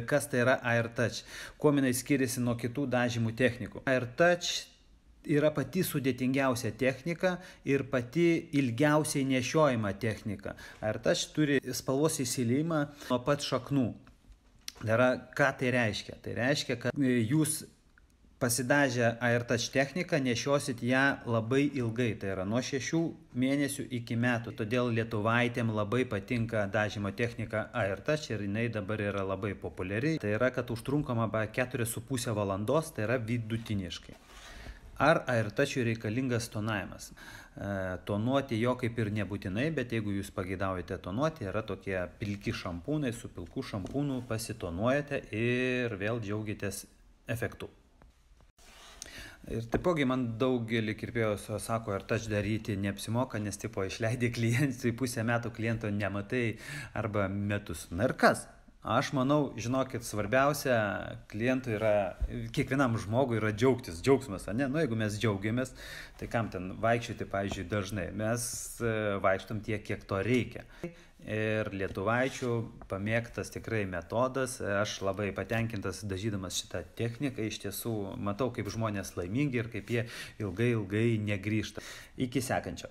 Kas tai yra AirTouch? Kuo jinai skiriasi nuo kitų dažymų technikų? AirTouch yra pati sudėtingiausia technika ir pati ilgiausiai nešiojama technika. AirTouch turi spalvos įsiliejimą nuo pat šaknų. Ką tai reiškia? Tai reiškia, kad jūs pasidažę AirTouch techniką nešiosit ją labai ilgai, tai yra nuo 6 mėnesių iki metų. Todėl lietuvaitėm labai patinka dažymo technika AirTouch ir jinai dabar yra labai populiari. Tai yra, kad užtrunkama 4,5 valandos, tai yra vidutiniškai. Ar AirTouch'ui reikalingas tonavimas? Tonuoti jo kaip ir nebūtinai, bet jeigu jūs pageidaujate tonuoti, yra tokie pilki šampūnai, su pilku šampūnu pasitonuojate ir vėl džiaugiatės efektu. Ir taipogi man daugelį kirpėjų sako, AirTouch daryti neapsimoka, nes išleidai klientui, pusę metų kliento nematai arba metus. Na ir kas? Aš manau, žinokit, svarbiausia klientui yra, kiekvienam žmogui yra džiaugsmas, ne? Nu, jeigu mes džiaugiamės, tai kam ten vaikščioti, pavyzdžiui, dažnai? Mes vaikštom tiek, kiek to reikia. Ir lietuvaičių pamėgtas tikrai metodas, aš labai patenkintas dažydamas šitą techniką, iš tiesų matau, kaip žmonės laimingi ir kaip jie ilgai negrįžta. Iki sekančio.